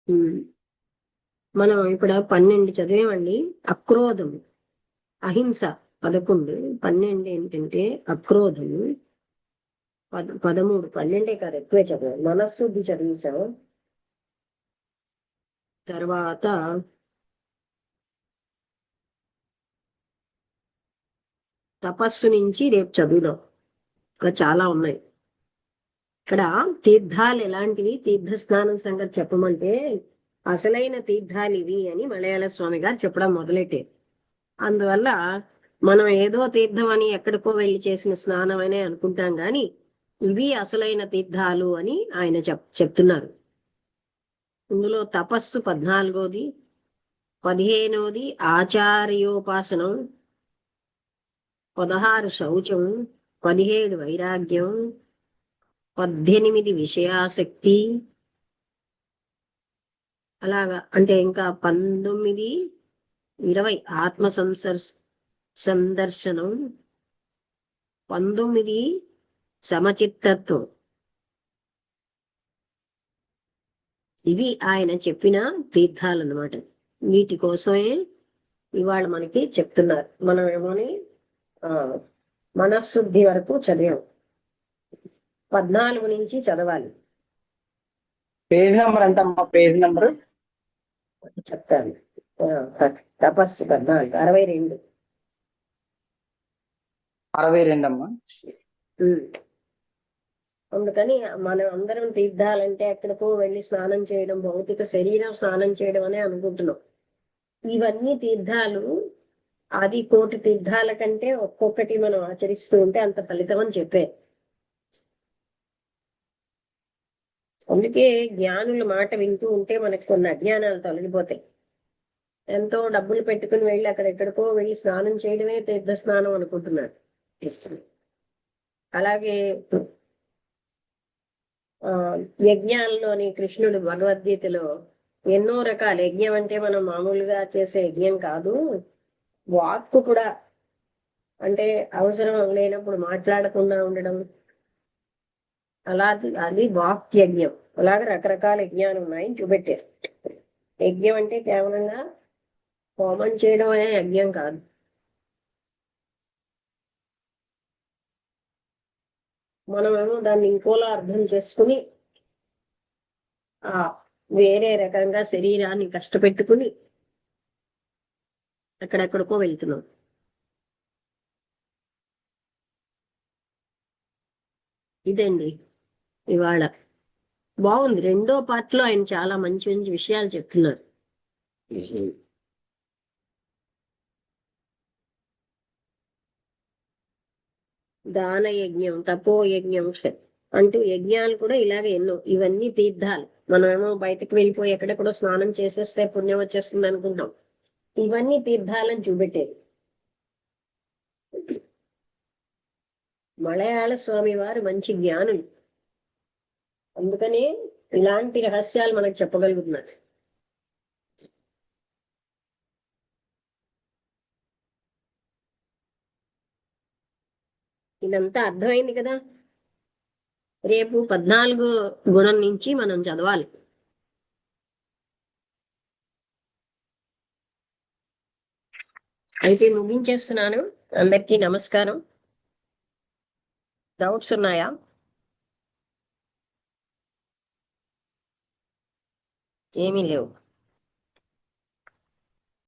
ఉమ్. మనం ఇప్పుడు 12 చదివామండి. అక్రోధం, అహింస 11. 12 ఏంటంటే అక్రోధం. 13, 12 కాదు, ఎక్కువే చదివాం. మనశుద్ధి చదివేశాం. తర్వాత తపస్సు నుంచి రేపు చదువుదాం. ఇంకా చాలా ఉన్నాయి. ఇక్కడ తీర్థాలు ఎలాంటివి, తీర్థ స్నానం సంగతి చెప్పమంటే అసలైన తీర్థాలు ఇవి అని మలయాళ స్వామి గారు చెప్పడం మొదలెట్టారు. అందువల్ల మనం ఏదో తీర్థం అని ఎక్కడికో వెళ్ళి చేసిన స్నానం అనే అనుకుంటాం గాని ఇవి అసలైన తీర్థాలు అని ఆయన చెప్తున్నారు. ఇందులో తపస్సు 14ది, 15ది ఆచార్యోపాసనం, 16 శౌచం, 17 వైరాగ్యం, 18 విషయాసక్తి. అలాగా అంటే ఇంకా 19, 20 ఆత్మ సందర్శనం, 19 సమచిత్తత్వం. ఇవి ఆయన చెప్పిన తీర్థాలన్నమాట. వీటి కోసమే ఇవాళ మనకి చెప్తున్నారు. మనం ఏమోని మనశుద్ధి వరకు చదివాం. 14 నుంచి చదవాలి. పేజ్ నెంబర్ ఎంత అమ్మా? పేజ్ నెంబర్ చెప్తాను. తపస్సు 14, 62. 62 అమ్మా. అందుకని మనం అందరం తీర్థాలంటే ఎక్కడికో వెళ్ళి స్నానం చేయడం, భౌతిక శరీరం స్నానం చేయడం అనే అనుకుంటున్నాం. ఇవన్నీ తీర్థాలు. అది 1,000 తీర్థాల కంటే ఒక్కొక్కటి మనం ఆచరిస్తూ ఉంటే అంత ఫలితం అని చెప్పే. అందుకే జ్ఞానుల మాట వింటూ ఉంటే మనకు కొన్ని అజ్ఞానాలు తొలగిపోతాయి. ఎంతో డబ్బులు పెట్టుకుని వెళ్ళి అక్కడెక్కడికో వెళ్ళి స్నానం చేయడమే తీర్థ స్నానం అనుకుంటున్నారు. అలాగే యజ్ఞాల్లోని కృష్ణుడు భగవద్గీతలో ఎన్నో రకాల యజ్ఞం అంటే మనం మామూలుగా చేసే యజ్ఞం కాదు, వాక్కు కూడా, అంటే అవసరం లేనప్పుడు మాట్లాడకుండా ఉండడం, అలా అది వాక్ యజ్ఞం. అలాగే రకరకాల యజ్ఞాలు ఉన్నాయని చూపెట్టారు. యజ్ఞం అంటే కేవలంగా హోమం చేయడం అనే యజ్ఞం కాదు. మనమేమో దాన్ని ఇంకోలా అర్థం చేసుకుని వేరే రకంగా శరీరాన్ని కష్టపెట్టుకుని ఎక్కడెక్కడికో వెళ్తున్నాం. ఇదండి ఇవాళ. బాగుంది. 2వ పార్ట్లో ఆయన చాలా మంచి మంచి విషయాలు చెప్తున్నారు. దాన యజ్ఞం, తపో యజ్ఞం అంటూ యజ్ఞాలు కూడా ఇలాగే ఎన్నో. ఇవన్నీ తీర్థాలు. మనమేమో బయటకు వెళ్ళిపోయి ఎక్కడెక్కడో స్నానం చేసేస్తే పుణ్యం వచ్చేస్తుంది అనుకుంటాం. ఇవన్నీ తీర్థాలని చూపెట్టేది. మలయాళ స్వామి వారు మంచి జ్ఞానులు. అందుకనే ఇలాంటి రహస్యాలు మనకు చెప్పగలుగుతున్నారు. ఇదంతా అర్థమైంది కదా. రేపు 14 గుణం నుంచి మనం చదవాలి. అయితే ముగించేస్తున్నాను. అందరికీ నమస్కారం. డౌట్స్ ఉన్నాయా? ఏమీ లేవు.